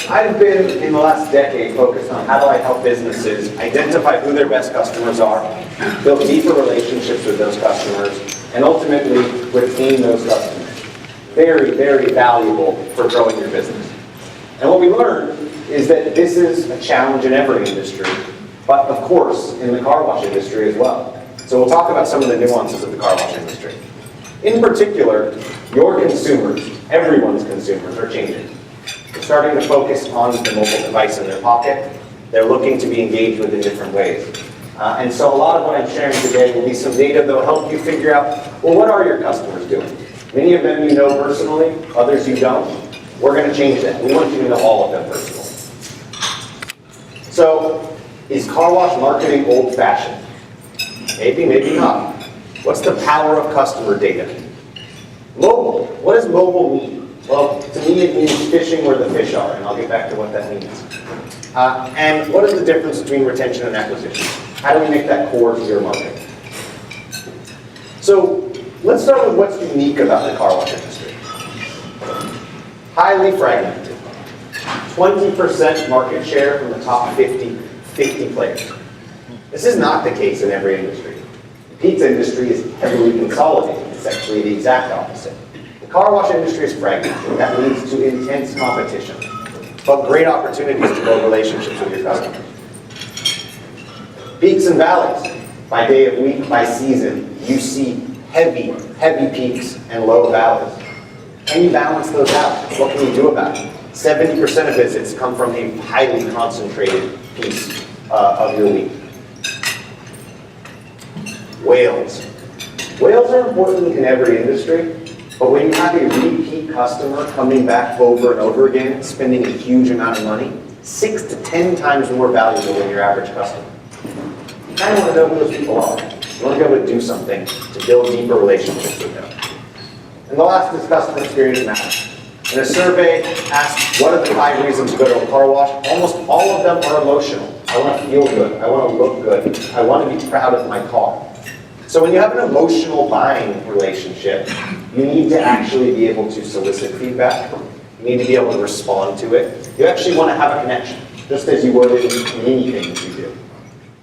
I've been, in the last decade, focused on how do I help businesses identify who their best customers are, build deeper relationships with those customers, and ultimately retain those customers. Very, very valuable for growing your business. And what we learned is that this is a challenge in every industry, but of course in the car wash industry as well. So we'll talk about some of the nuances of the car wash industry. In particular, your consumers, everyone's consumers, are changing. They're starting to focus on the mobile device in their pocket. They're looking to be engaged with in different ways. And so a lot of what I'm sharing today will be some data that will help you figure out, well, what are your customers doing? Many of them you know personally, others you don't. We're going to change that. We want you to know all of them personally. So, is car wash marketing old-fashioned? Maybe, maybe not. What's the power of customer data? Mobile. What does mobile mean? Well, to me it means fishing where the fish are, and I'll get back to what that means. And what is the difference between retention and acquisition? How do we make that core to your marketing? So, let's start with what's unique about the car wash industry. Highly fragmented. 20% market share from the top 50 players. This is not the case in every industry. The pizza industry is heavily consolidated. It's actually the exact opposite. The car wash industry is fragmented. That leads to intense competition, but great opportunities to build relationships with your customers. Peaks and valleys. By day of week, by season, you see heavy peaks and low valleys. Can you balance those out? What can you do about it? 70% of visits come from a highly concentrated piece of your week. Whales. Whales are important in every industry, but when you have a repeat customer coming back over and over again, spending a huge amount of money, 6 to 10 times more valuable than your average customer. You kind of want to know who those people are. You want to be able to do something to build deeper relationships with them. And the last is customer experience matters. And a survey asked, what are the 5 reasons to go to a car wash? Almost all of them are emotional. I want to feel good. I want to look good. I want to be proud of my car. So when you have an emotional buying relationship, you need to actually be able to solicit feedback. You need to be able to respond to it. You actually want to have a connection, just as you would in anything that you do.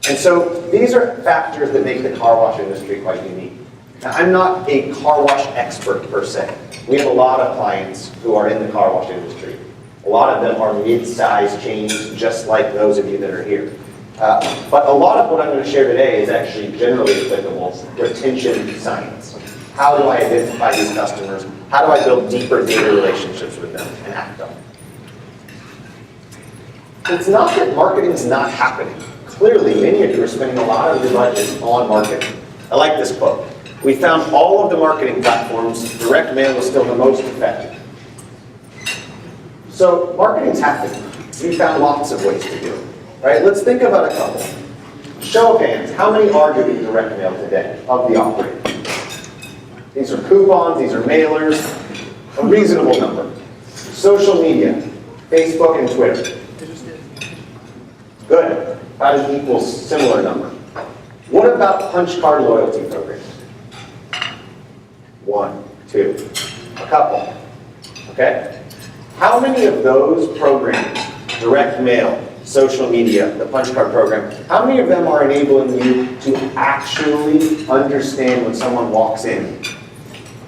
And so these are factors that make the car wash industry quite unique. Now, I'm not a car wash expert per se. We have a lot of clients who are in the car wash industry. A lot of them are mid-sized chains, just like those of you that are here. But a lot of what I'm going to share today is actually generally applicable retention science. How do I identify these customers? How do I build deeper data relationships with them and act on them? It's not that marketing's not happening. Clearly, many of you are spending a lot of your budget on marketing. I like this quote. We found all of the marketing platforms, direct mail was still the most effective. So marketing's happening. We found lots of ways to do it. Right? Let's think about a couple. Show of hands, how many are doing direct mail today of the operating? These are coupons, these are mailers, a reasonable number. Social media, Facebook and Twitter. Good, about an equal similar number. What about punch card loyalty programs? 1, 2, a couple, okay? How many of those programs, direct mail, social media, the punch card program, how many of them are enabling you to actually understand when someone walks in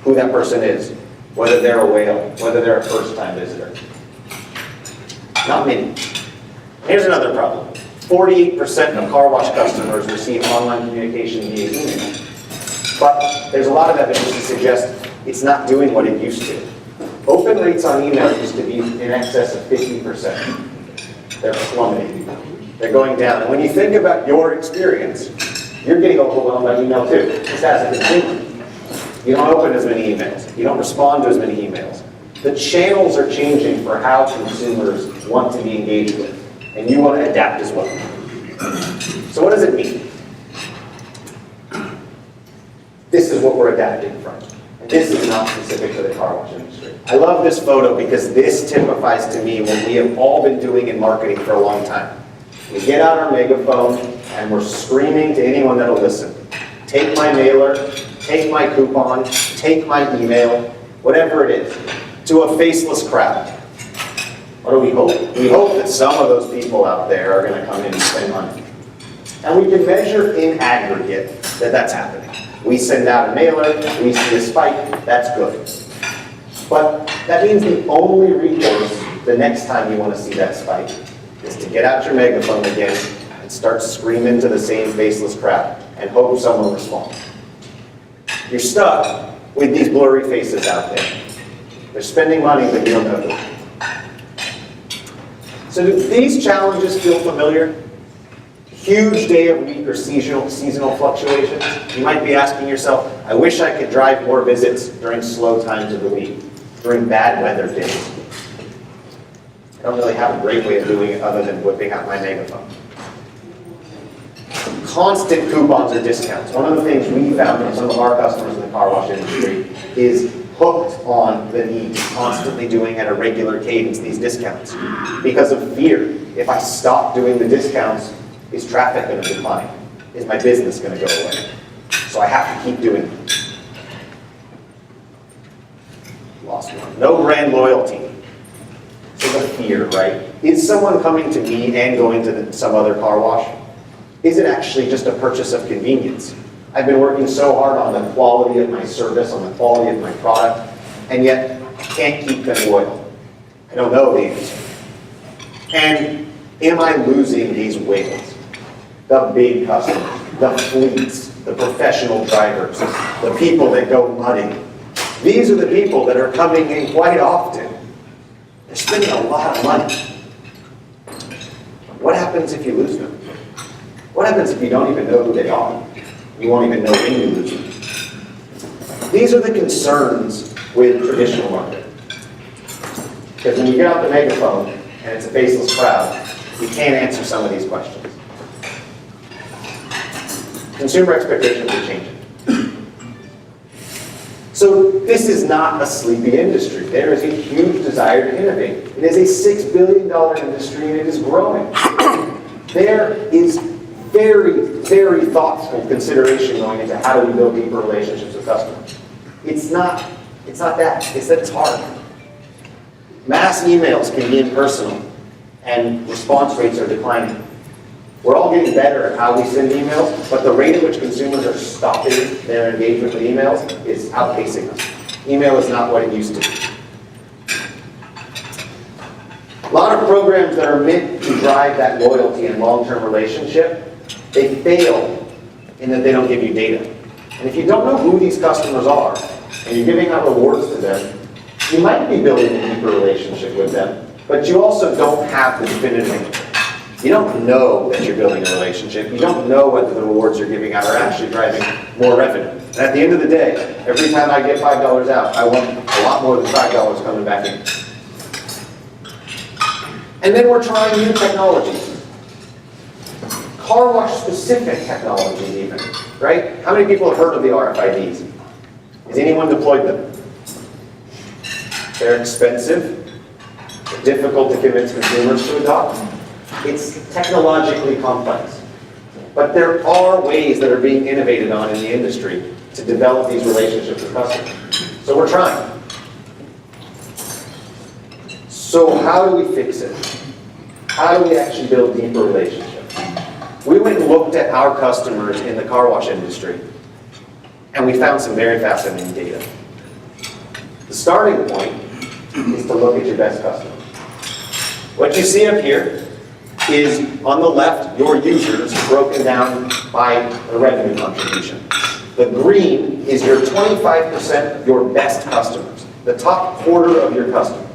who that person is, whether they're a whale, whether they're a first-time visitor? Not many. Here's another problem. 48% of car wash customers receive online communication via email. But there's a lot of evidence to suggest it's not doing what it used to. Open rates on email used to be in excess of 50%. They're plummeting. They're going down. And when you think about your experience, you're getting overwhelmed by email too, just as a consumer. You don't open as many emails. You don't respond to as many emails. The channels are changing for how consumers want to be engaged with. And you want to adapt as well. So what does it mean? This is what we're adapting from. And this is not specific to the car wash industry. I love this photo because this typifies to me what we have all been doing in marketing for a long time. We get out our megaphone and we're screaming to anyone that'll listen. Take my mailer, take my coupon, take my email, whatever it is, to a faceless crowd. What do we hope? We hope that some of those people out there are going to come in and spend money. And we can measure in aggregate that that's happening. We send out a mailer, we see a spike, that's good. But that means the only recourse the next time you want to see that spike is to get out your megaphone again and start screaming to the same faceless crowd and hope someone responds. You're stuck with these blurry faces out there. They're spending money, but you don't know them. So do these challenges feel familiar? Huge day of week or seasonal fluctuations. You might be asking yourself, I wish I could drive more visits during slow times of the week, during bad weather days. I don't really have a great way of doing it other than whipping out my megaphone. Constant coupons or discounts. One of the things we found from some of our customers in the car wash industry is hooked on the need, constantly doing at a regular cadence these discounts because of fear. If I stop doing the discounts, is traffic going to decline? Is my business going to go away? So I have to keep doing it. Lost one. No brand loyalty. So the fear, right? Is someone coming to me and going to some other car wash? Is it actually just a purchase of convenience? I've been working so hard on the quality of my service, on the quality of my product, and yet I can't keep them loyal. I don't know the answer. And am I losing these whales? The big customers, the fleets, the professional drivers, the people that go mudding. These are the people that are coming in quite often. They're spending a lot of money. What happens if you lose them? What happens if you don't even know who they are? You won't even know when you lose them. These are the concerns with traditional marketing. Because when you get out the megaphone and it's a faceless crowd, you can't answer some of these questions. Consumer expectations are changing. So this is not a sleepy industry. There is a huge desire to innovate. It is a $6 billion industry and it is growing. There is very, very thoughtful consideration going into how do we build deeper relationships with customers. It's not that. It's that it's hard. Mass emails can be impersonal and response rates are declining. We're all getting better at how we send emails, but the rate at which consumers are stopping their engagement with emails is outpacing us. Email is not what it used to be. A lot of programs that are meant to drive that loyalty and long-term relationship, they fail in that they don't give you data. And if you don't know who these customers are, and you're giving out rewards to them, you might be building a deeper relationship with them, but you also don't have the definitive answer. You don't know that you're building a relationship. You don't know whether the rewards you're giving out are actually driving more revenue. And at the end of the day, every time I get $5 out, I want a lot more than $5 coming back in. And then we're trying new technologies. Car wash specific technology even, right? How many people have heard of the RFIDs? Has anyone deployed them? They're expensive. They're difficult to convince consumers to adopt. It's technologically complex. But there are ways that are being innovated on in the industry to develop these relationships with customers. So we're trying. So how do we fix it? How do we actually build deeper relationships? We went and looked at our customers in the car wash industry, and we found some very fascinating data. The starting point is to look at your best customers. What you see up here is, on the left, your users broken down by the revenue contribution. The green is your 25% of your best customers, the top quarter of your customers.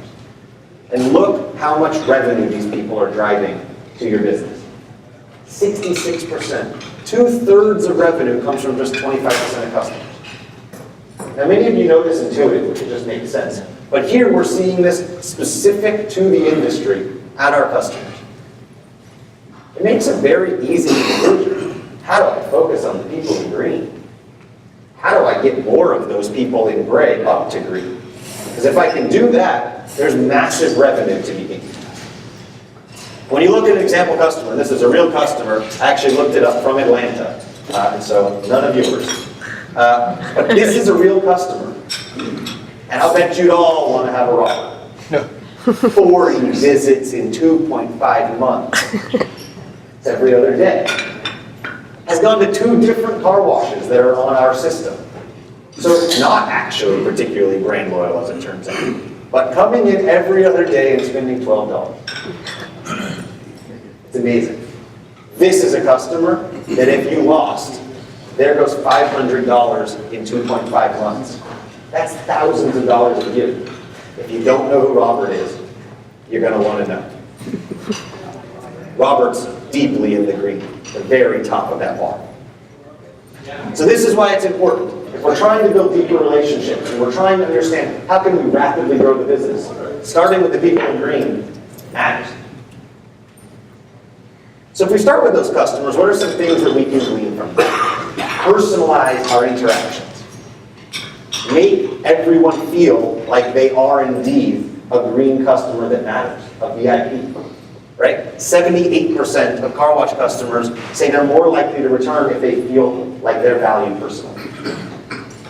And look how much revenue these people are driving to your business. 66%. 2/3 of revenue comes from just 25% of customers. Now many of you know this intuitively, which just makes sense. But here we're seeing this specific to the industry at our customers. It makes a very easy conclusion. How do I focus on the people in green? How do I get more of those people in gray up to green? Because if I can do that, there's massive revenue to be gained. When you look at an example customer, and this is a real customer, I actually looked it up from Atlanta, and so none of yours. But this is a real customer, and I'll bet you'd all want to have a rocker. 40 visits in 2.5 months. It's every other day. Has gone to 2 different car washes that are on our system. So it's not actually particularly brand loyal, as it turns out. But coming in every other day and spending $12. It's amazing. This is a customer that if you lost, there goes $500 in 2.5 months. That's thousands of dollars a year. If you don't know who Robert is, you're going to want to know. Robert's deeply in the green, the very top of that bar. So this is why it's important. If we're trying to build deeper relationships, and we're trying to understand how can we rapidly grow the business, starting with the people in green matters. So if we start with those customers, what are some things that we can glean from them? Personalize our interactions. Make everyone feel like they are indeed a green customer that matters, a VIP. Right? 78% of car wash customers say they're more likely to return if they feel like they're valued personally.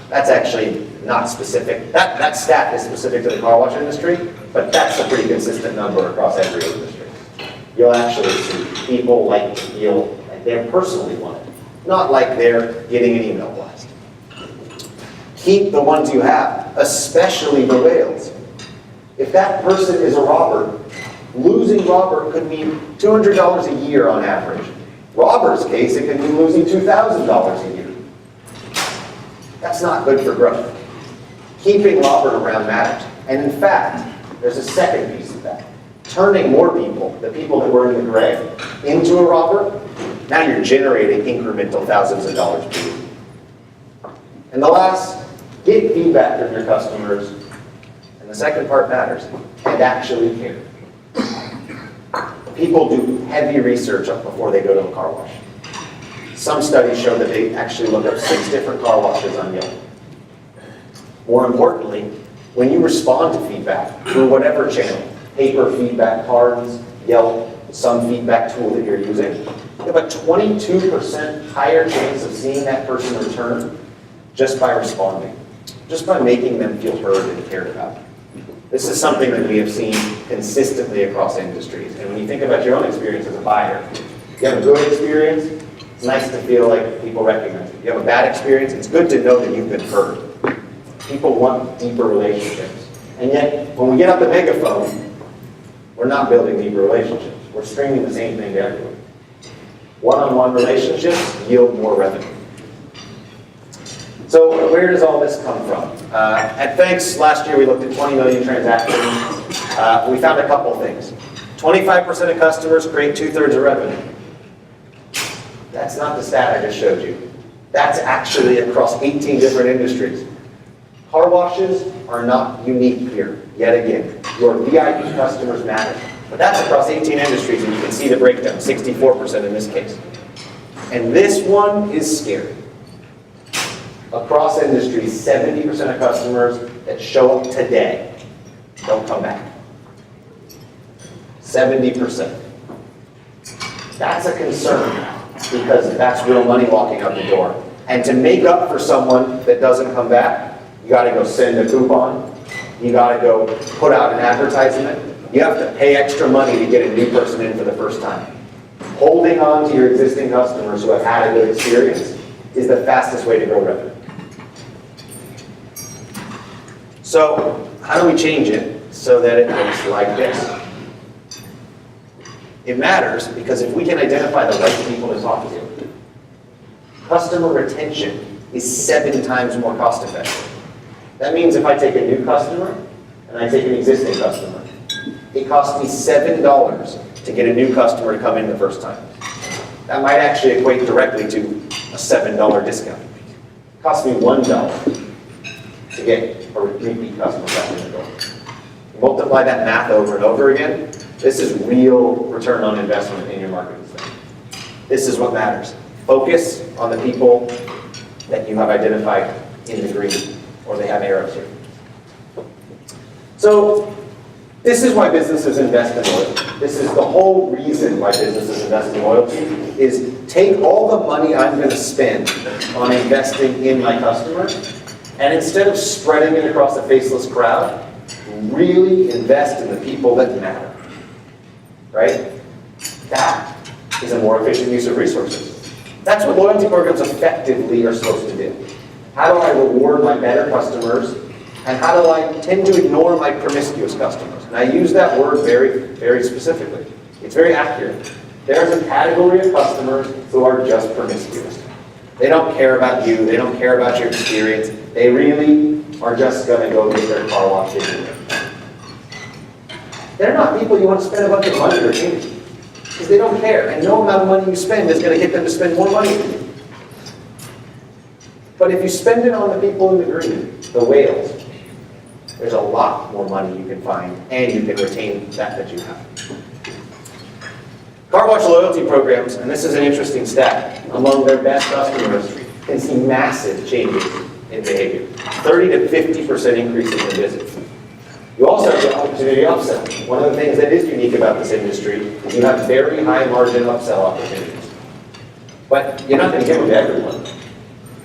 That's actually not specific. That stat is specific to the car wash industry, but that's a pretty consistent number across every industry. You'll actually see people like to feel like they're personally wanted, not like they're getting an email blast. Keep the ones you have, especially the whales. If that person is a Robert, losing Robert could mean $200 a year on average. Robert's case, it could mean losing $2,000 a year. That's not good for growth. Keeping Robert around matters. And in fact, there's a second piece of that. Turning more people, the people that were in the gray, into a Robert, now you're generating incremental thousands of dollars per year. And the last, get feedback from your customers. And the second part matters, and actually care. People do heavy research before they go to a car wash. Some studies show that they actually look up 6 different car washes on Yelp. More importantly, when you respond to feedback through whatever channel, paper feedback cards, Yelp, some feedback tool that you're using, you have a 22% higher chance of seeing that person return just by responding, just by making them feel heard and cared about. This is something that we have seen consistently across industries. And when you think about your own experience as a buyer, you have a good experience, it's nice to feel like people recognize you. You have a bad experience, it's good to know that you've been heard. People want deeper relationships. And yet, when we get out the megaphone, we're not building deeper relationships. We're screaming the same thing to everyone. One-on-one relationships yield more revenue. So where does all this come from? At Thanx, last year we looked at 20 million transactions. We found a couple things. 25% of customers create 2/3 of revenue. That's not the stat I just showed you. That's actually across 18 different industries. Car washes are not unique here, yet again. Your VIP customers matter. But that's across 18 industries, and you can see the breakdown, 64% in this case. And this one is scary. Across industries, 70% of customers that show up today don't come back. 70%. That's a concern because that's real money walking out the door. And to make up for someone that doesn't come back, you got to go send a coupon. You got to go put out an advertisement. You have to pay extra money to get a new person in for the first time. Holding on to your existing customers who have had a good experience is the fastest way to grow revenue. So how do we change it so that it looks like this? It matters because if we can identify the right people to talk to, customer retention is 7 times more cost effective. That means if I take a new customer and I take an existing customer, it costs me $7 to get a new customer to come in the first time. That might actually equate directly to a $7 discount. It costs me $1 to get a repeat customer back in the door. Multiply that math over and over again. This is real return on investment in your marketing spend. This is what matters. Focus on the people that you have identified in the green, or they have arrows here. So this is why businesses invest in loyalty. This is the whole reason why businesses invest in loyalty, is take all the money I'm going to spend on investing in my customers, and instead of spreading it across a faceless crowd, really invest in the people that matter, right? That is a more efficient use of resources. That's what loyalty programs effectively are supposed to do. How do I reward my better customers, and how do I tend to ignore my promiscuous customers? And I use that word very, very specifically. It's very accurate. There's a category of customers who are just promiscuous. They don't care about you, they don't care about your experience, they really are just going to go get their car washed anyway. They're not people you want to spend a bunch of money retaining, because they don't care, and no amount of money you spend is going to get them to spend more money with you. But if you spend it on the people in the green, the whales, there's a lot more money you can find, and you can retain that you have. Car wash loyalty programs, and this is an interesting stat, among their best customers can see massive changes in behavior. 30 to 50% increases in visits. You also have the opportunity to upsell. One of the things that is unique about this industry is you have very high margin upsell opportunities. But you're not going to give them to everyone,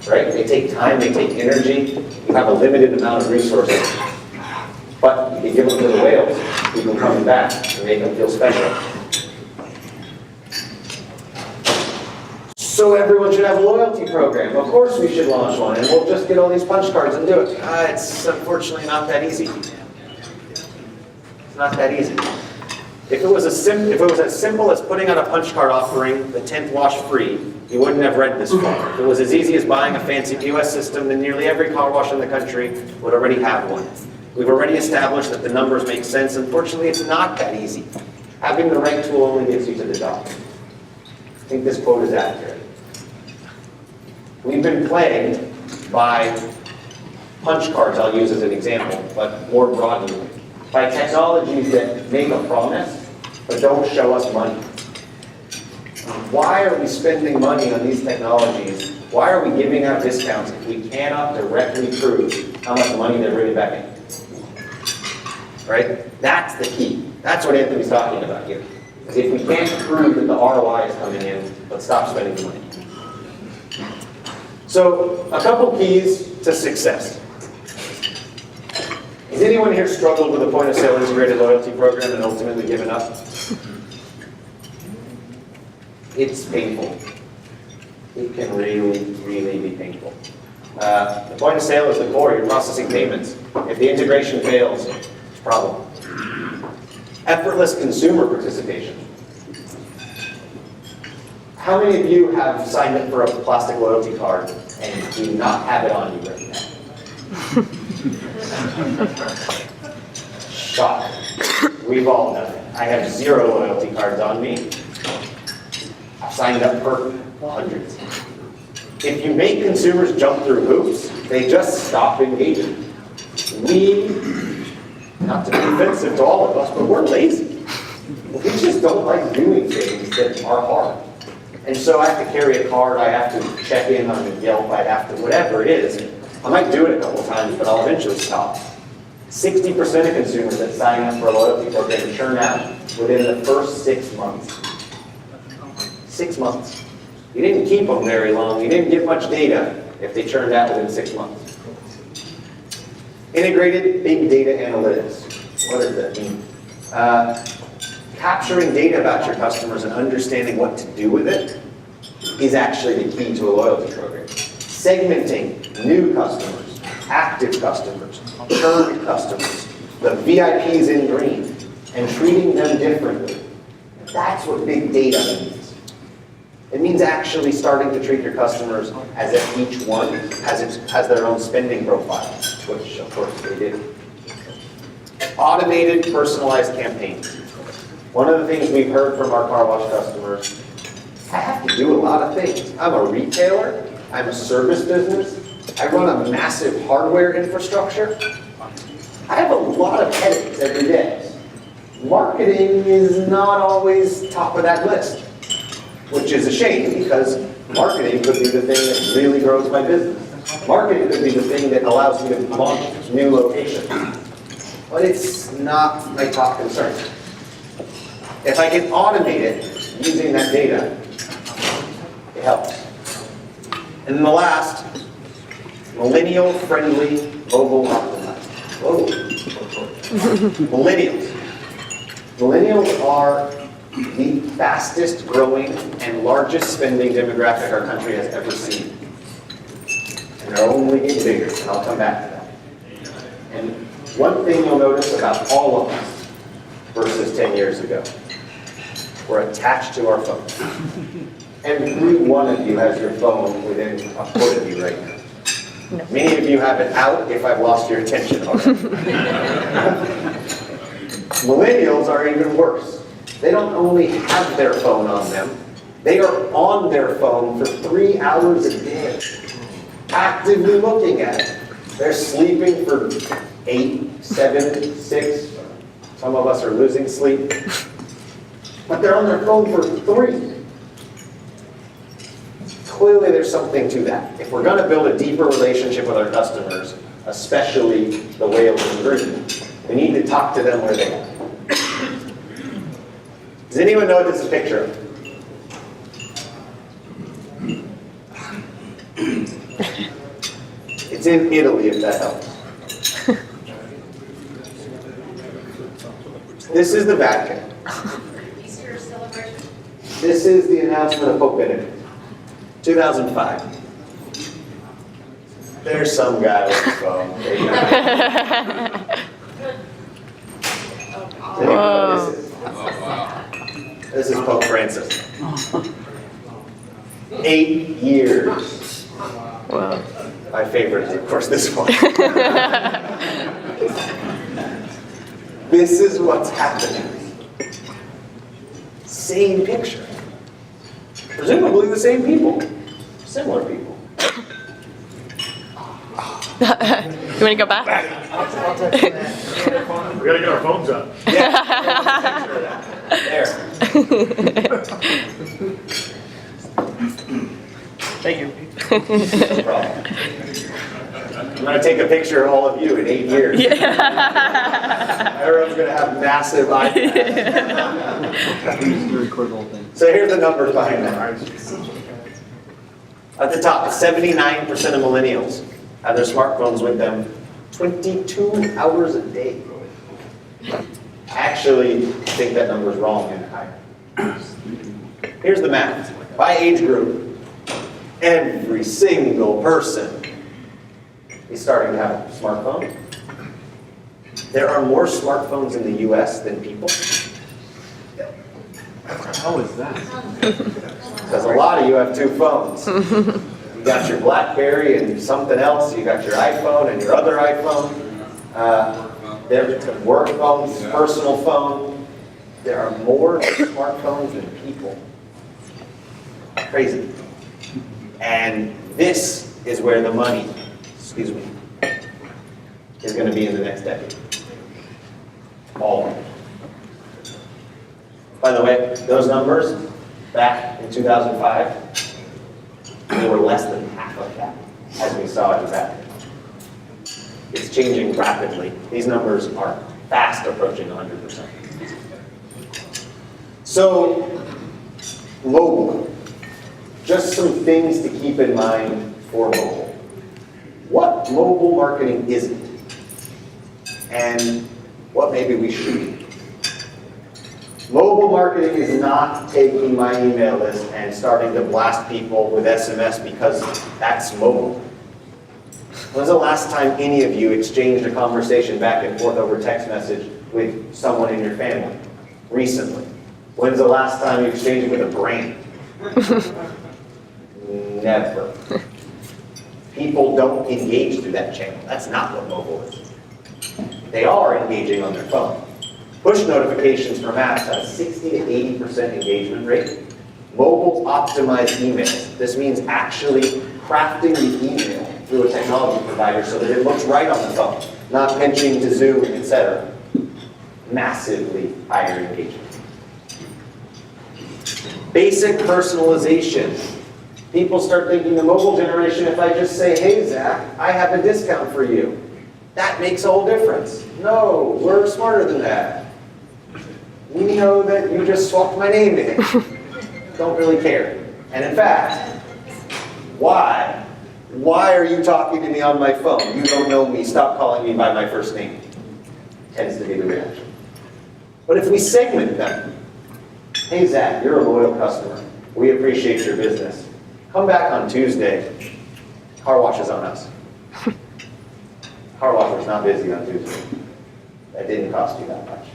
right? They take time, they take energy, you have a limited amount of resources. But you can give them to the whales, people coming back, and make them feel special. So everyone should have a loyalty program. Of course we should launch one, and we'll just get all these punch cards and do it. It's unfortunately not that easy. It's not that easy. If it was as simple as putting out a punch card offering the 10th wash free, you wouldn't have read this far. If it was as easy as buying a fancy POS system, then nearly every car wash in the country would already have one. We've already established that the numbers make sense. Unfortunately, it's not that easy. Having the right tool only gets you to the top. I think this quote is accurate. We've been plagued by punch cards, I'll use as an example, but more broadly, by technologies that make a promise, but don't show us money. Why are we spending money on these technologies? Why are we giving out discounts if we cannot directly prove how much money they're bringing back in? Right? That's the key. That's what Anthony's talking about here. Because if we can't prove that the ROI is coming in, let's stop spending the money. So, a couple keys to success. Has anyone here struggled with a point-of-sale integrated loyalty program and ultimately given up? It's painful. It can really, really be painful. The point-of-sale is the core. You're processing payments. If the integration fails, it's a problem. Effortless consumer participation. How many of you have signed up for a plastic loyalty card and do not have it on you right now? Shock. We've all done it. I have 0 loyalty cards on me. I've signed up for hundreds. If you make consumers jump through hoops, they just stop engaging. We, not to be offensive to all of us, but we're lazy. We just don't like doing things that are hard. And so I have to carry a card, I have to check in on Yelp, I have to, whatever it is. I might do it a couple times, but I'll eventually stop. 60% of consumers that sign up for a loyalty program churn out within the first 6 months. 6 months. You didn't keep them very long, you didn't get much data if they churned out within 6 months. Integrated big data analytics. What does that mean? Capturing data about your customers and understanding what to do with it is actually the key to a loyalty program. Segmenting new customers, active customers, churned customers, the VIPs in green, and treating them differently. That's what big data means. It means actually starting to treat your customers as if each one has their own spending profile, which of course they do. Automated, personalized campaigns. One of the things we've heard from our car wash customers, I have to do a lot of things. I'm a retailer, I'm a service business, I run a massive hardware infrastructure. I have a lot of headaches every day. Marketing is not always top of that list, which is a shame because marketing could be the thing that really grows my business. Marketing could be the thing that allows me to launch new locations. But it's not my top concern. If I can automate it using that data, it helps. And then the last, millennial-friendly, mobile optimized. Whoa. Millennials. Millennials are the fastest growing and largest spending demographic our country has ever seen. And they're only getting bigger, and I'll come back to that. And one thing you'll notice about all of us versus 10 years ago, we're attached to our phones. Every one of you has your phone within a foot of you right now. No. Many of you have it out if I've lost your attention already. Millennials are even worse. They don't only have their phone on them, they are on their phone for 3 hours a day, actively looking at it. They're sleeping for 8, 7, 6. Some of us are losing sleep. But they're on their phone for 3. Clearly there's something to that. If we're going to build a deeper relationship with our customers, especially the whales and green, we need to talk to them where they are. Does anyone know what this is a picture of? It's in Italy, if that helps. This is the Vatican. Easter celebration. This is the announcement of Pope Benedict. 2005. There's some guy with his phone. There you go. Whoa. This is Pope Francis. 8 years. Wow. My favorite is, of course, this one. This is what's happening. Same picture. Presumably the same people. Similar people. You want to go back? We gotta get our phones up. Yeah. There. Thank you. No problem. I'm going to take a picture of all of you in 8 years. Yeah. Everyone's going to have massive iPads. Record the whole thing. So here's the numbers behind that. At the top, 79% of millennials have their smartphones with them 22 hours a day. I actually think that number's wrong and higher. Here's the math. By age group, every single person is starting to have a smartphone. There are more smartphones in the US than people. How is that? Because a lot of you have 2 phones. You got your BlackBerry and something else. You got your iPhone and your other iPhone. There's work phones, personal phone. There are more smartphones than people. Crazy. And this is where the money, is going to be in the next decade. All of it. By the way, those numbers back in 2005, they were less than half of that, as we saw in that. It's changing rapidly. These numbers are fast approaching 100%. So, mobile. Just some things to keep in mind for mobile. What mobile marketing isn't, and what maybe we should be. Mobile marketing is not taking my email list and starting to blast people with SMS because that's mobile. When's the last time any of you exchanged a conversation back and forth over text message with someone in your family? Recently. When's the last time you exchanged it with a brand? Never. People don't engage through that channel. That's not what mobile is. They are engaging on their phone. Push notifications from apps have a 60 to 80% engagement rate. Mobile optimized emails. This means actually crafting the email through a technology provider so that it looks right on the phone, not pinching to zoom, etc. Massively higher engagement. Basic personalization. People start thinking the mobile generation, if I just say, hey Zach, I have a discount for you. That makes a whole difference. No, we're smarter than that. We know that you just swapped my name in. Don't really care. And in fact, why? Why are you talking to me on my phone? You don't know me. Stop calling me by my first name. tends to be the reaction. But if we segment them, hey Zach, you're a loyal customer. We appreciate your business. Come back on Tuesday. Car wash is on us. Car wash was not busy on Tuesday. That didn't cost you that much.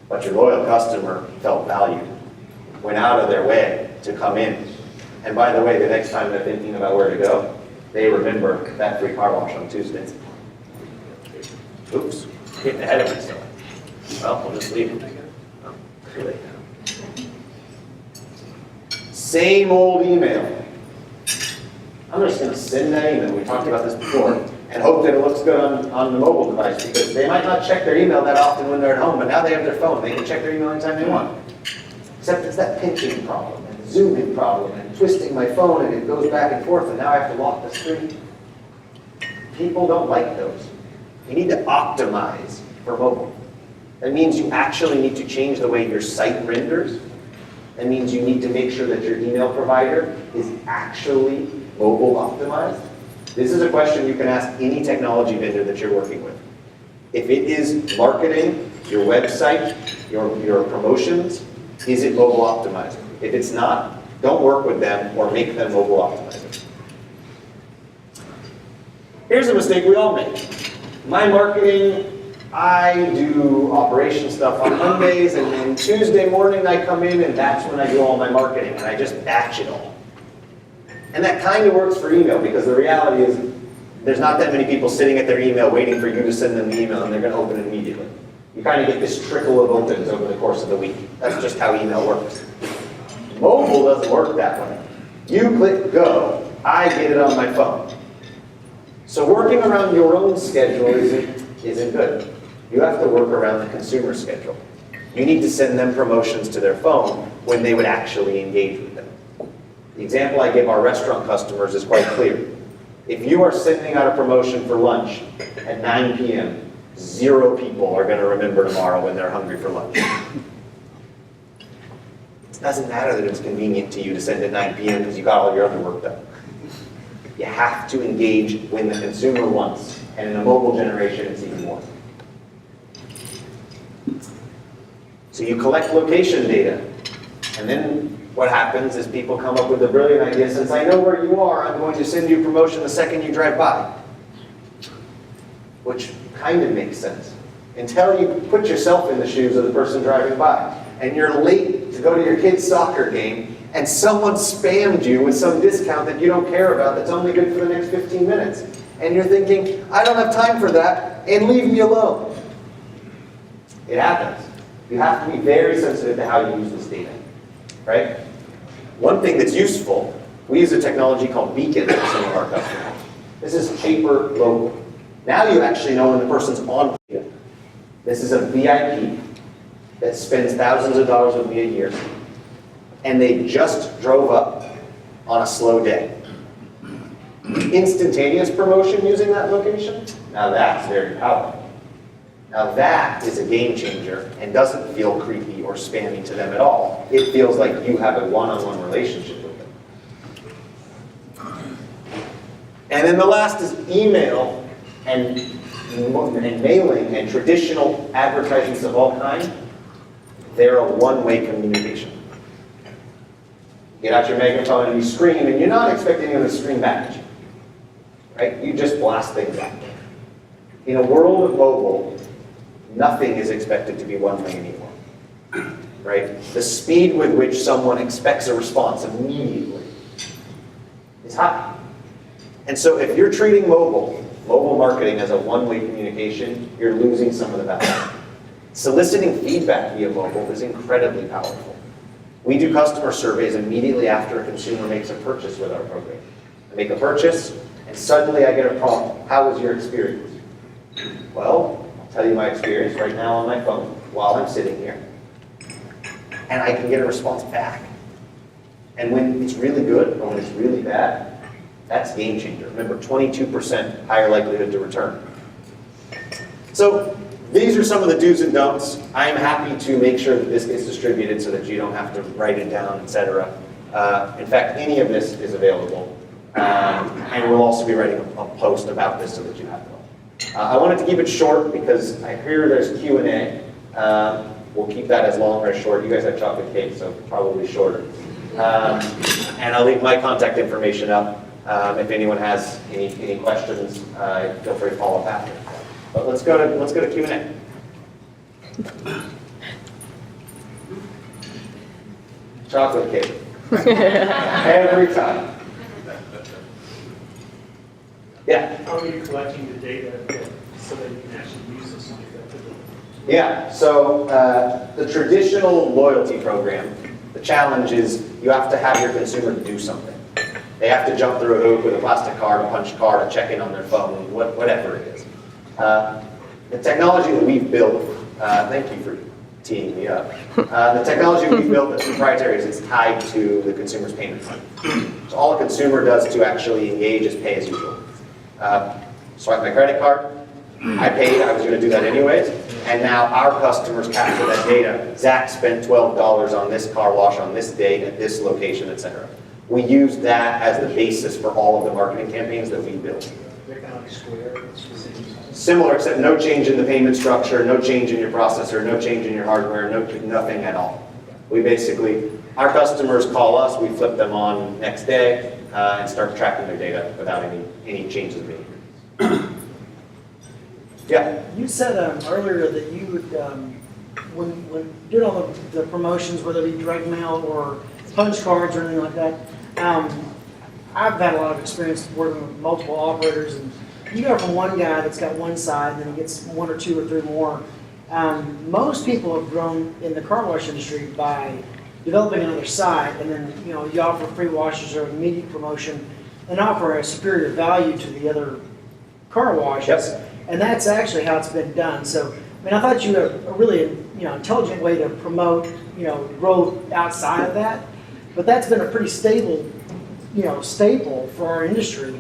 But your loyal customer felt valued, went out of their way to come in. And by the way, the next time they're thinking about where to go, they remember that free car wash on Tuesday. Oops, getting ahead of myself. Well, we'll just leave it. Oh, too late now. Same old email. I'm just going to send that email. We talked about this before. And hope that it looks good on the mobile device, because they might not check their email that often when they're at home, but now they have their phone. They can check their email anytime they want. Except it's that pinching problem, and zooming problem, and twisting my phone, and it goes back and forth, and now I have to lock the screen. People don't like those. You need to optimize for mobile. That means you actually need to change the way your site renders. That means you need to make sure that your email provider is actually mobile optimized. This is a question you can ask any technology vendor that you're working with. If it is marketing, your website, your promotions, is it mobile optimized? If it's not, don't work with them or make them mobile optimized. Here's a mistake we all make. My marketing, I do operation stuff on Mondays, and then Tuesday morning I come in and that's when I do all my marketing, and I just batch it all. And that kind of works for email, because the reality is there's not that many people sitting at their email waiting for you to send them the email and they're going to open it immediately. You kind of get this trickle of opens over the course of the week. That's just how email works. Mobile doesn't work that way. You click go, I get it on my phone. So working around your own schedule isn't good. You have to work around the consumer schedule. You need to send them promotions to their phone when they would actually engage with them. The example I give our restaurant customers is quite clear. If you are sending out a promotion for lunch at 9 p.m., 0 people are going to remember tomorrow when they're hungry for lunch. It doesn't matter that it's convenient to you to send at 9 p.m. because you got all your other work done. You have to engage when the consumer wants, and in a mobile generation, it's even more. So you collect location data, and then what happens is people come up with a brilliant idea. Since I know where you are, I'm going to send you a promotion the second you drive by. Which kind of makes sense. Until you put yourself in the shoes of the person driving by. And you're late to go to your kid's soccer game, and someone spammed you with some discount that you don't care about that's only good for the next 15 minutes. And you're thinking, I don't have time for that, and leave me alone. It happens. You have to be very sensitive to how you use this data. Right? One thing that's useful, we use a technology called Beacon for some of our customers. This is Chaper Local. Now you actually know when the person's on data. This is a VIP that spends thousands of dollars with me a year, and they just drove up on a slow day. Instantaneous promotion using that location, now that's very powerful. Now that is a game changer and doesn't feel creepy or spammy to them at all. It feels like you have a one-on-one relationship with them. And then the last is email and mailing and traditional advertisements of all kinds. They're a one-way communication. Get out your megaphone and you scream, and you're not expecting them to scream back at you. Right? You just blast things out there. In a world of mobile, nothing is expected to be one way anymore, right? The speed with which someone expects a response immediately is high. And so if you're treating mobile marketing as a one-way communication, you're losing some of the value. Soliciting feedback via mobile is incredibly powerful. We do customer surveys immediately after a consumer makes a purchase with our program. I make a purchase, and suddenly I get a prompt, how was your experience? Well, tell you my experience right now on my phone while I'm sitting here. And I can get a response back. And when it's really good or when it's really bad, that's game changer. Remember, 22% higher likelihood to return. So these are some of the do's and don'ts. I'm happy to make sure that this gets distributed so that you don't have to write it down, etc. In fact, any of this is available. And we'll also be writing a post about this so that you have it all. I wanted to keep it short because I hear there's Q&A. We'll keep that as long or as short. You guys have chocolate cake, so probably shorter. And I'll leave my contact information up. If anyone has any questions, feel free to follow up after. But let's go to Q&A. Chocolate cake. Every time. Yeah. How are you collecting the data so that you can actually use this effectively? Yeah, so the traditional loyalty program, the challenge is you have to have your consumer do something. They have to jump through a hoop with a plastic card, a punch card, a check-in on their phone, whatever it is. The technology that we've built, thank you for teeing me up. The technology we've built that's proprietary is it's tied to the consumer's payment plan. So all a consumer does to actually engage is pay as usual. Swipe my credit card, I paid, I was going to do that anyways, and now our customers capture that data. Zach spent $12 on this car wash on this date at this location, etc. We use that as the basis for all of the marketing campaigns that we build. They're kind of like Square, it's the same. Similar, except no change in the payment structure, no change in your processor, no change in your hardware, nothing at all. We basically, our customers call us, we flip them on next day, and start tracking their data without any changes being made. Yeah. You said earlier that you would, when doing all the promotions, whether it be direct mail or punch cards or anything like that, I've had a lot of experience working with multiple operators, and you go from one guy that's got one side, and then he gets one or two or three more. Most people have grown in the car wash industry by developing another side, and then you offer free washes or immediate promotion, and offer a superior value to the other car washes. Yep. And that's actually how it's been done. So, I mean, I thought you had a really, intelligent way to promote, growth outside of that. But that's been a pretty stable, staple for our industry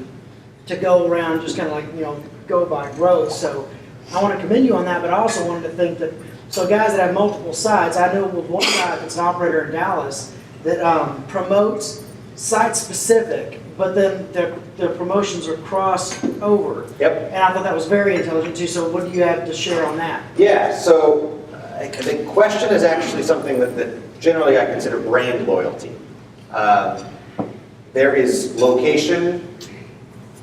to go around just kind of like, go by growth. So I want to commend you on that, but I also wanted to think that, so guys that have multiple sides, I know with one guy that's an operator in Dallas that promotes site-specific, but then the promotions are crossed over. Yep. And I thought that was very intelligent too. So what do you have to share on that? Yeah, so the question is actually something that generally I consider brand loyalty. There is location,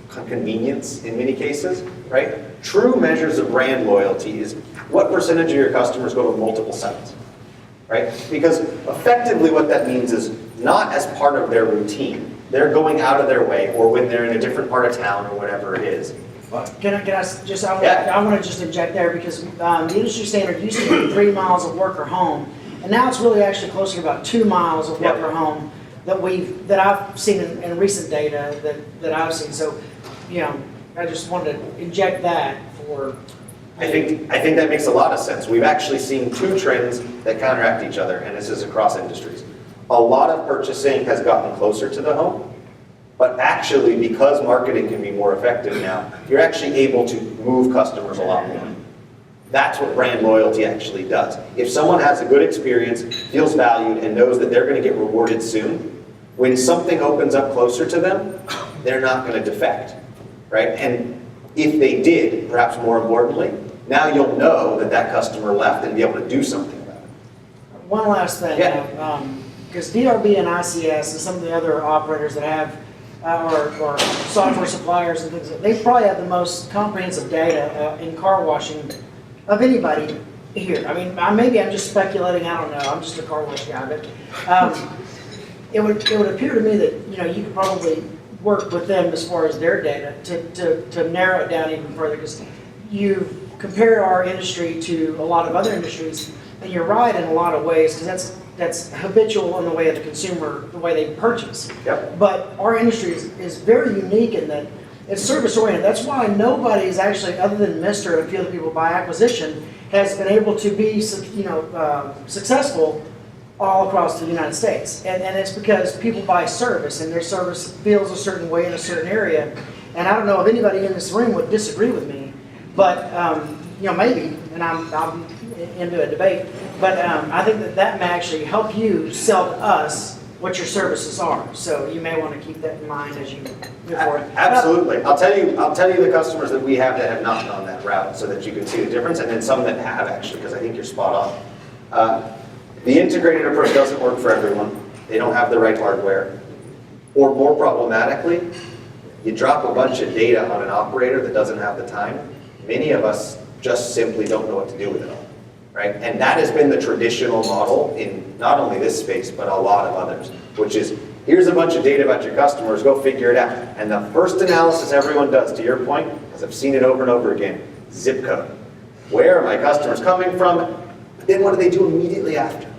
convenience in many cases, right? True measures of brand loyalty is what percentage of your customers go to multiple sites, right? Because effectively what that means is not as part of their routine. They're going out of their way, or when they're in a different part of town or whatever it is. Can I just, Yeah. I want to just inject there because the industry standard used to be 3 miles of work or home, and now it's really actually closer to about 2 miles of work Yep. or home that I've seen in recent data that I've seen. So, I just wanted to inject that for. I think that makes a lot of sense. We've actually seen two trends that counteract each other, and this is across industries. A lot of purchasing has gotten closer to the home, but actually because marketing can be more effective now, you're actually able to move customers a lot more. That's what brand loyalty actually does. If someone has a good experience, feels valued, and knows that they're going to get rewarded soon, when something opens up closer to them, they're not going to defect, right? And if they did, perhaps more importantly, now you'll know that that customer left and be able to do something about it. One last thing. Yeah. Because DRB and ICS and some of the other operators that have, or software suppliers and things, they probably have the most comprehensive data in car washing of anybody here. I mean, maybe I'm just speculating, I don't know, I'm just a car wash guy, but it would appear to me that, you could probably work with them as far as their data to narrow it down even further, because you compare our industry to a lot of other industries, and you're right in a lot of ways, because that's habitual in the way of the consumer, the way they purchase. Yep. But our industry is very unique in that it's service oriented. That's why nobody is actually, other than Mr. and a few other people by acquisition, has been able to be successful all across the United States. And it's because people buy service, and their service feels a certain way in a certain area. And I don't know if anybody in this room would disagree with me, but maybe, and I'm into a debate, but I think that may actually help you sell to us what your services are. So you may want to keep that in mind as you move forward. Absolutely. I'll tell you the customers that we have that have not gone that route so that you can see the difference, and then some that have actually, because I think you're spot on. The integrated approach doesn't work for everyone. They don't have the right hardware. Or more problematically, you drop a bunch of data on an operator that doesn't have the time. Many of us just simply don't know what to do with it all, right? And that has been the traditional model in not only this space, but a lot of others, which is, here's a bunch of data about your customers, go figure it out. And the first analysis everyone does, to your point, because I've seen it over and over again, zip code. Where are my customers coming from? But then what do they do immediately after?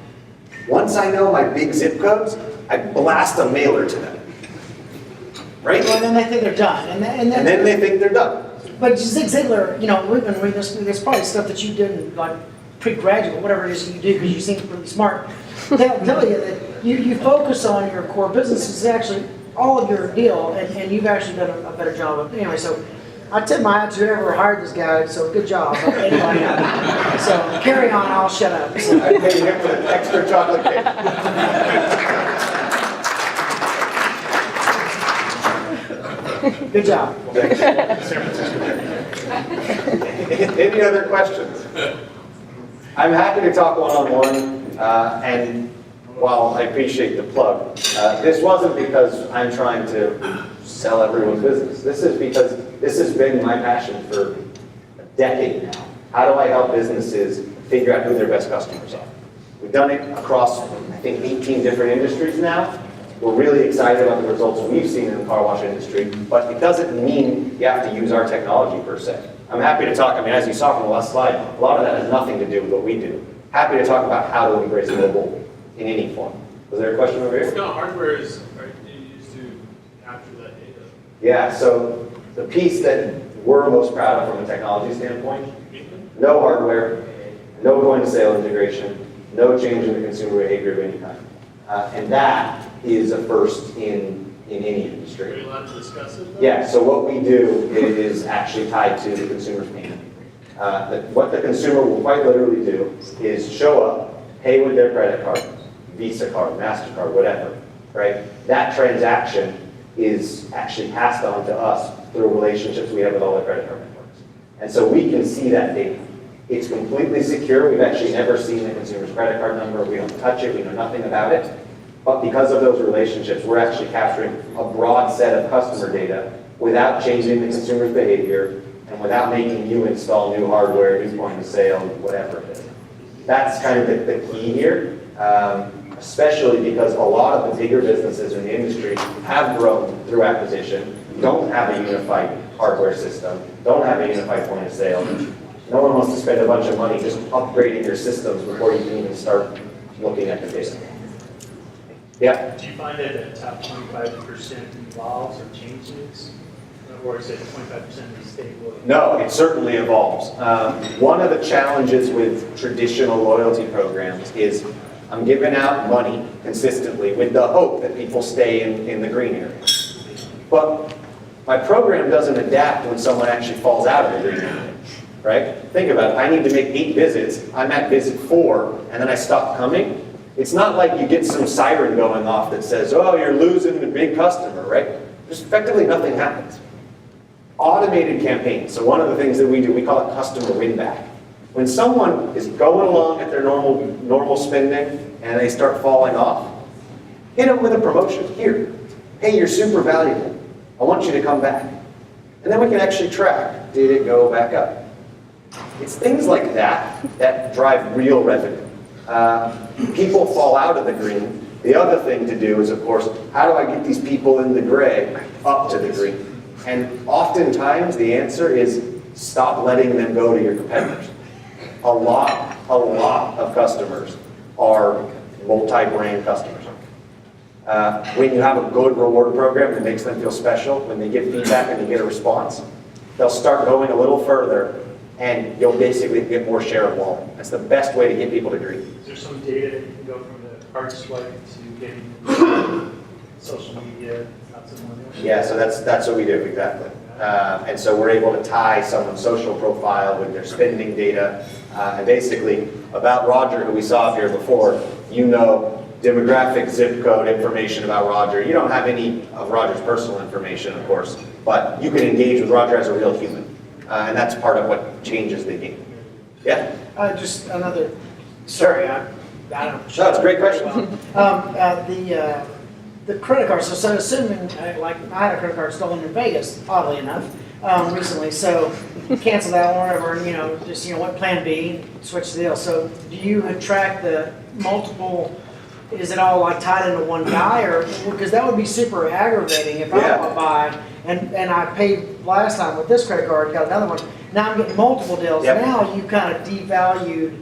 Once I know my big zip codes, I blast a mailer to them. Right? Well, then they think they're done. And And then they think they're done. But Zig Ziglar, you know, we've been reading this, there's probably stuff that you did like pre-graduate, whatever it is that you do, because you seem pretty smart. They'll tell you that you focus on your core business is actually all of your deal, and you've actually done a better job of, anyway, so I tip my hat to whoever hired this guy, so good job. Anybody else. So carry on, I'll shut up. So. I paid him for the extra chocolate cake. Good job. Any other questions? I'm happy to talk one-on-one, and while I appreciate the plug, this wasn't because I'm trying to sell everyone's business. This is because this has been my passion for a decade now. How do I help businesses figure out who their best customers are? We've done it across, I think, 18 different industries now. We're really excited about the results we've seen in the car wash industry, but it doesn't mean you have to use our technology per se. I'm happy to talk, I mean, as you saw from the last slide, a lot of that has nothing to do with what we do. Happy to talk about how to embrace mobile in any form. Was there a question over here? What kind of hardware is used to capture that data? Yeah, so the piece that we're most proud of from a technology standpoint, no hardware, no point of sale integration, no change in the consumer behavior of any kind. And that is a first in any industry. Are you allowed to discuss it? Yeah, so what we do is actually tied to the consumer's payment. What the consumer will quite literally do is show up, pay with their credit card, Visa card, MasterCard, whatever, right? That transaction is actually passed on to us through relationships we have with all the credit card networks. And so we can see that data. It's completely secure. We've actually never seen the consumer's credit card number. We don't touch it. We know nothing about it. But because of those relationships, we're actually capturing a broad set of customer data without changing the consumer's behavior and without making you install new hardware, new point of sale, whatever it is. That's kind of the key here, especially because a lot of the bigger businesses in the industry have grown through acquisition, don't have a unified hardware system, don't have a unified point of sale. No one wants to spend a bunch of money just upgrading your systems before you can even start looking at the data. Yeah? Do you find that the top 25% evolves or changes? Or is it 25% is stable? No, it certainly evolves. One of the challenges with traditional loyalty programs is I'm giving out money consistently with the hope that people stay in the green area. But my program doesn't adapt when someone actually falls out of the green area, right? Think about it. I need to make 8 visits. I'm at visit 4, and then I stop coming. It's not like you get some siren going off that says, oh, you're losing a big customer, right? Just effectively nothing happens. Automated campaigns. So one of the things that we do, we call it customer win back. When someone is going along at their normal spending and they start falling off, hit them with a promotion. Here, hey, you're super valuable. I want you to come back. And then we can actually track, did it go back up? It's things like that that drive real revenue. People fall out of the green. The other thing to do is, of course, how do I get these people in the gray up to the green? And oftentimes the answer is stop letting them go to your competitors. A lot of customers are multi-brand customers. When you have a good reward program that makes them feel special, when they give feedback and they get a response, they'll start going a little further and you'll basically get more share of wallet. That's the best way to get people to agree. Is there some data that you can go from the card swipe to getting social media out to someone else? Yeah, so that's what we do, exactly. And so we're able to tie someone's social profile with their spending data. And basically, about Roger, who we saw up here before, you know demographic, zip code information about Roger. You don't have any of Roger's personal information, of course, but you can engage with Roger as a real human. And that's part of what changes the game. Yeah? Just another, sorry, I don't. No, it's a great question. The credit card, so assuming, like, I had a credit card stolen in Vegas, oddly enough, recently, so cancel that one, or, just, what plan B, switch the deal. So do you track the multiple, is it all like tied into one guy, or, because that would be super aggravating if Yeah. I buy, and I paid last time with this credit card, got another one, now I'm getting multiple deals. Yep. Now you kind of devalued,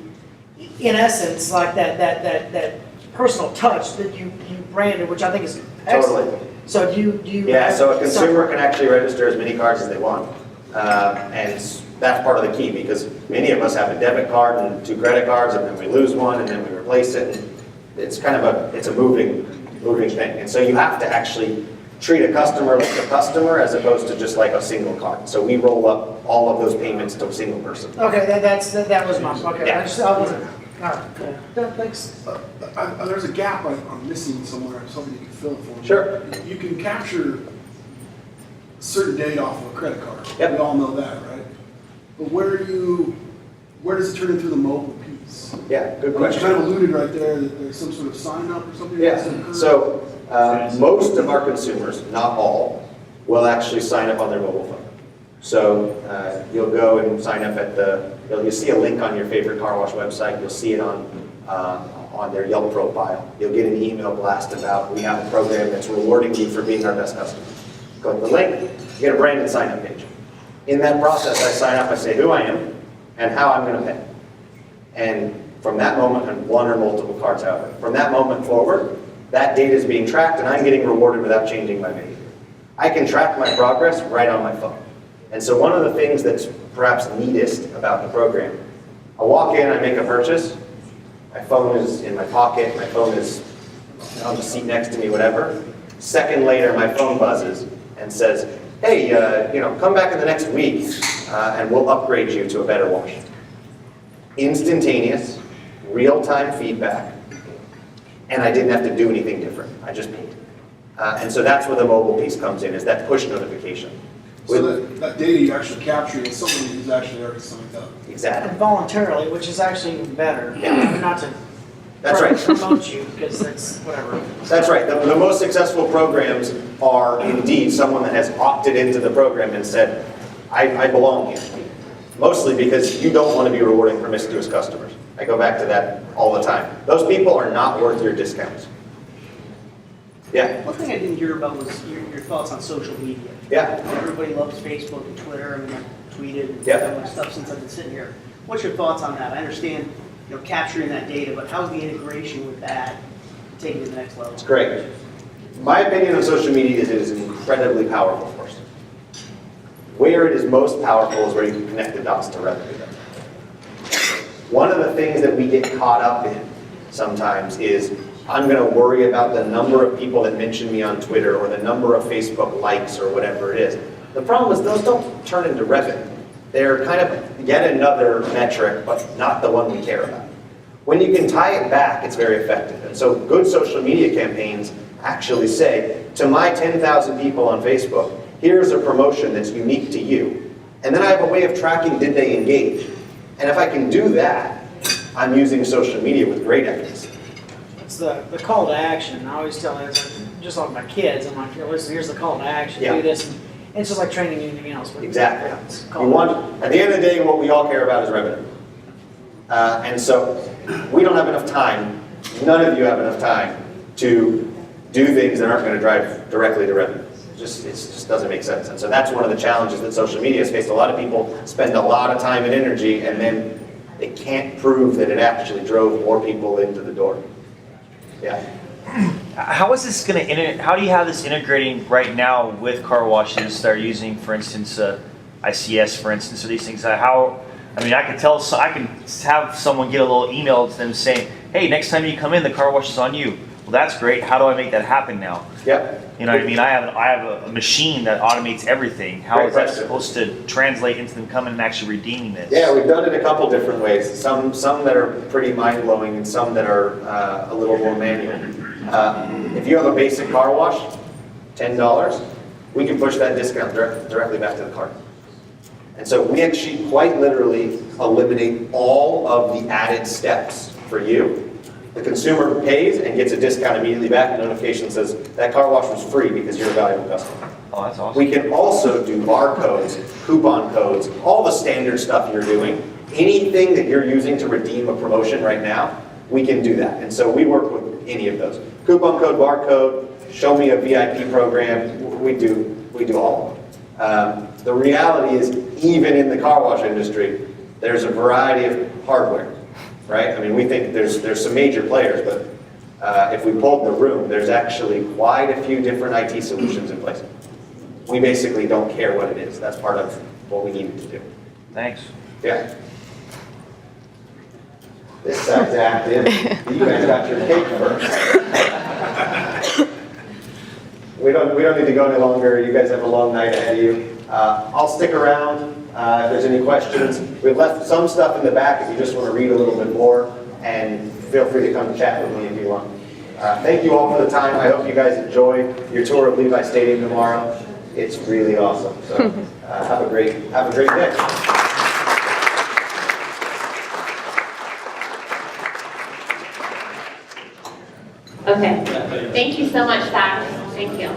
in essence, like that personal touch that you branded, which I think is excellent. Totally. So do you? Yeah, so a consumer can actually register as many cards as they want. And that's part of the key, because many of us have a debit card and 2 credit cards, and then we lose one, and then we replace it. And it's kind of a moving thing. And so you have to actually treat a customer like a customer as opposed to just like a single card. So we roll up all of those payments to a single person. Okay, that was my, okay, Yeah. I wasn't, all right, yeah, thanks. There's a gap I'm missing somewhere. I'm hoping you can fill it for me. Sure. You can capture certain data off of a credit card. Yep. We all know that, right? But where does it turn into the mobile piece? Yeah, good You question. kind of alluded right there that there's some sort of sign up or something. Yeah, that's occurred. so most of our consumers, not all, will actually sign up on their mobile phone. So you'll go and sign up at you'll see a link on your favorite car wash website. You'll see it on their Yelp profile. You'll get an email blast about we have a program that's rewarding you for being our best customer. Click the link, you get a branded sign up page. In that process, I sign up, I say who I am and how I'm going to pay. And from that moment, and one or multiple cards, however, from that moment forward, that data is being tracked and I'm getting rewarded without changing my behavior. I can track my progress right on my phone. And so one of the things that's perhaps neatest about the program, I walk in, I make a purchase, my phone is in my pocket, my phone is on the seat next to me, whatever. Second later, my phone buzzes and says, hey, come back in the next week and we'll upgrade you to a better wash. Instantaneous, real-time feedback, and I didn't have to do anything different. I just paid. And so that's where the mobile piece comes in, is that push notification. So that data you actually capture is somebody who's actually already signed up. Exactly. And voluntarily, which is actually even better. Yeah. Not to That's right. promote you, because that's whatever. That's right. The most successful programs are indeed someone that has opted into the program and said, I belong here. Mostly because you don't want to be rewarding promiscuous customers. I go back to that all the time. Those people are not worth your discounts. Yeah. One thing I didn't hear about was your thoughts on social media. Yeah. Everybody loves Facebook and Twitter. I mean, I've tweeted and Yeah. done my stuff since I've been sitting here. What's your thoughts on that? I understand, capturing that data, but how's the integration with that taking it to the next level? It's great. My opinion on social media is it is an incredibly powerful force. Where it is most powerful is where you can connect the dots to revenue. One of the things that we get caught up in sometimes is I'm going to worry about the number of people that mention me on Twitter or the number of Facebook likes or whatever it is. The problem is those don't turn into revenue. They're kind of yet another metric, but not the one we care about. When you can tie it back, it's very effective. And so good social media campaigns actually say, to my 10,000 people on Facebook, here's a promotion that's unique to you. And then I have a way of tracking, did they engage? And if I can do that, I'm using social media with great efficacy. It's the call to action. I always tell it, just like my kids, I'm like, listen, here's the call to action, Yeah. do this. And it's just like training anything else. But Exactly. yeah, it's You call to want, at the end of the day, what we all care about is revenue. And so we don't have enough time, none of you have enough time to do things that aren't going to drive directly to revenue. It just doesn't make sense. And so that's one of the challenges that social media has faced. A lot of people spend a lot of time and energy and then they can't prove that it actually drove more people into the door. Yeah. How is this going to? How do you have this integrating right now with car washes that are using, for instance, ICS, for instance, or these things? How? I mean, I can tell. I can have someone get a little email to them saying, "Hey, next time you come in, the car wash is on you." well, that's great. How do I make that happen now? Yep. You know what I mean? I have a machine that automates everything. How Great is that question. supposed to translate into them coming and actually redeeming this? Yeah, we've done it a couple different ways. Some that are pretty mind-blowing and some that are a little more manual. If you have a basic car wash, $10, we can push that discount directly back to the cart. And so we actually quite literally eliminate all of the added steps for you. The consumer pays and gets a discount immediately back, and notification says that car wash was free because you're a valuable customer. Oh, that's awesome. We can also do barcodes, coupon codes, all the standard stuff you're doing. Anything that you're using to redeem a promotion right now, we can do that. And so we work with any of those. Coupon code, barcode, show me a VIP program, we do all of them. The reality is, even in the car wash industry, there's a variety of hardware, right? I mean, we think there's some major players, but if we pulled the room, there's actually quite a few different IT solutions in place. We basically don't care what it is. That's part of what we needed to do. Thanks. Yeah. This side's active. You guys got your cake first. We don't need to go any longer. You guys have a long night ahead of you. I'll stick around if there's any questions. We've left some stuff in the back if you just want to read a little bit more, and feel free to come chat with me if you want. Thank you all for the time. I hope you guys enjoy your tour of Levi Stadium tomorrow. It's really awesome. So have a great day. Okay. Thank you so much, Zach. Thank you.